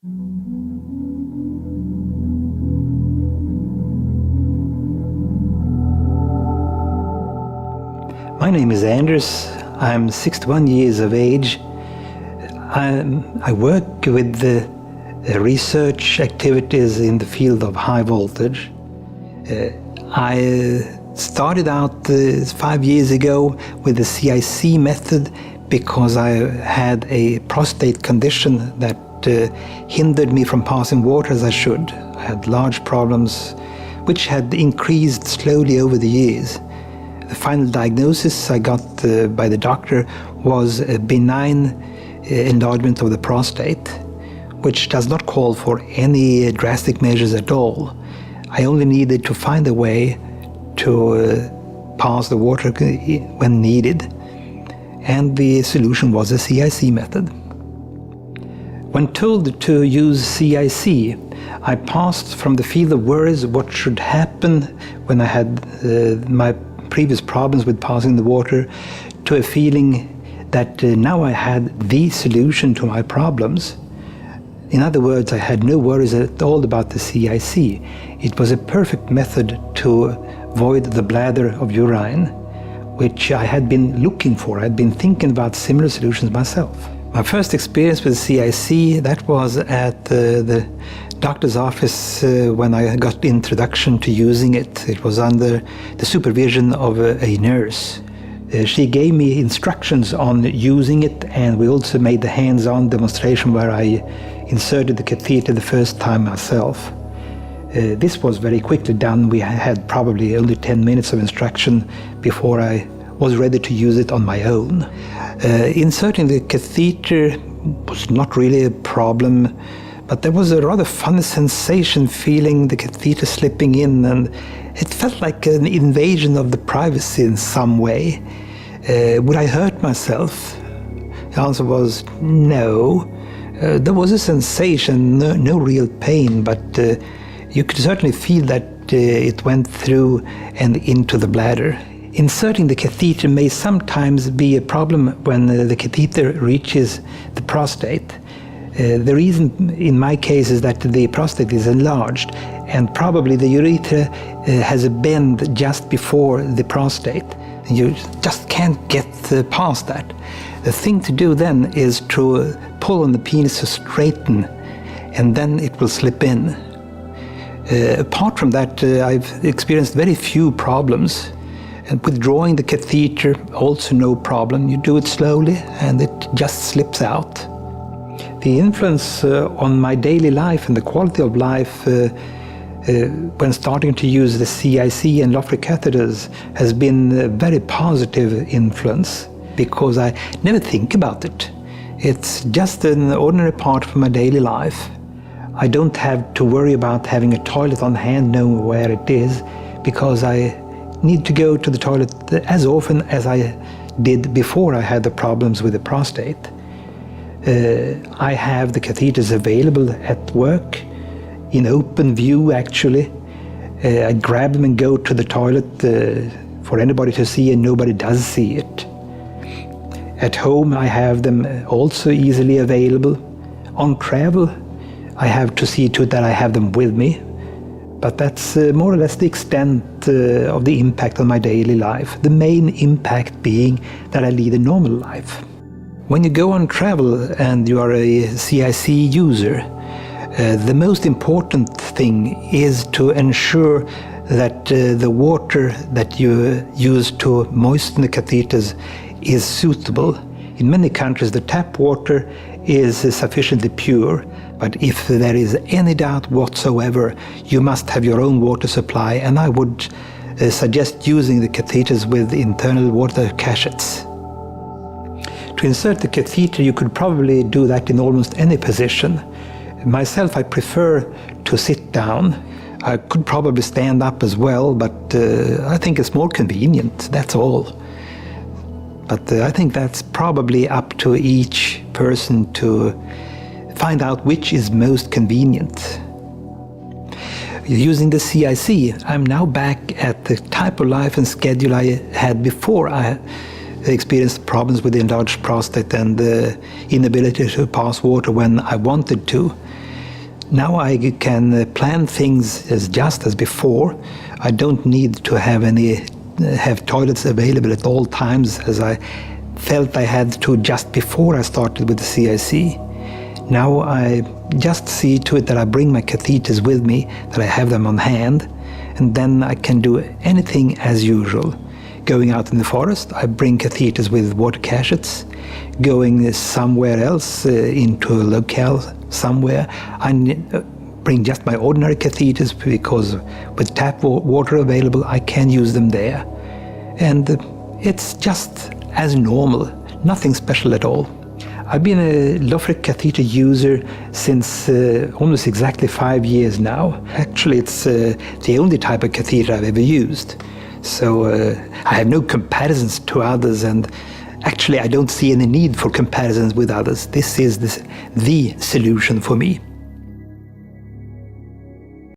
My name is Anders. I'm 61 years of age. I work with the research activities in the field of high voltage. I started out 5 years ago with the CIC method because I had a prostate condition that hindered me from passing water as I should. I had large problems which had increased slowly over the years. The final diagnosis I got by the doctor was a benign enlargement of the prostate, which does not call for any drastic measures at all. I only needed to find a way to pass the water when needed, and the solution was the CIC method. When told to use CIC, I passed from the field of worries what should happen when I had my previous problems with passing the water to a feeling that now I had the solution to my problems. In other words, I had no worries at all about the CIC. It was a perfect method to void the bladder of urine, which I had been looking for. I had been thinking about similar solutions myself. My first experience with CIC, that was at the doctor's office when I got the introduction to using it. It was under the supervision of a nurse. She gave me instructions on using it, and we also made the hands-on demonstration where I inserted the catheter the first time myself. This was very quickly done. We had probably only 10 minutes of instruction before I was ready to use it on my own. Inserting the catheter was not really a problem, but there was a rather funny sensation feeling the catheter slipping in, and it felt like an invasion of the privacy in some way. Would I hurt myself? The answer was no. There was a sensation, no real pain, but you could certainly feel that it went through and into the bladder. Inserting the catheter may sometimes be a problem when the catheter reaches the prostate. The reason in my case is that the prostate is enlarged, and probably the urethra has a bend just before the prostate. You just can't get past that. The thing to do then is to pull on the penis to straighten, and then it will slip in. Apart from that, I've experienced very few problems. And withdrawing the catheter, also no problem. You do it slowly and it just slips out. The influence on my daily life and the quality of life when starting to use the CIC and Lofgren catheters has been a very positive influence, because I never think about it. It's just an ordinary part of my daily life. I don't have to worry about having a toilet on hand, knowing where it is, because I need to go to the toilet as often as I did before I had the problems with the prostate. I have the catheters available at work, in open view actually. I grab them and go to the toilet for anybody to see, and nobody does see it. At home I have them also easily available. On travel I have to see to it that I have them with me. But that's more or less the extent of the impact on my daily life. The main impact being that I lead a normal life. When you go on travel and you are a CIC user, the most important thing is to ensure that the water that you use to moisten the catheters is suitable. In many countries the tap water is sufficiently pure, but if there is any doubt whatsoever, you must have your own water supply, and I would suggest using the catheters with internal water cachets. To insert the catheter, you could probably do that in almost any position. Myself, I prefer to sit down. I could probably stand up as well, but I think it's more convenient, that's all. But I think that's probably up to each person to find out which is most convenient. Using the CIC, I'm now back at the type of life and schedule I had before I experienced problems with the enlarged prostate and the inability to pass water when I wanted to. Now I can plan things just as before. I don't need to have toilets available at all times, as I felt I had to just before I started with the CIC. Now I just see to it that I bring my catheters with me, that I have them on hand, and then I can do anything as usual. Going out in the forest, I bring catheters with water cachets. Going somewhere else, into a locale somewhere, I bring just my ordinary catheters, because with tap water available, I can use them there. And it's just as normal, nothing special at all. I've been a low-flow catheter user since almost exactly 5 years now. Actually, it's the only type of catheter I've ever used. So I have no comparisons to others, and actually I don't see any need for comparisons with others. This is the solution for me.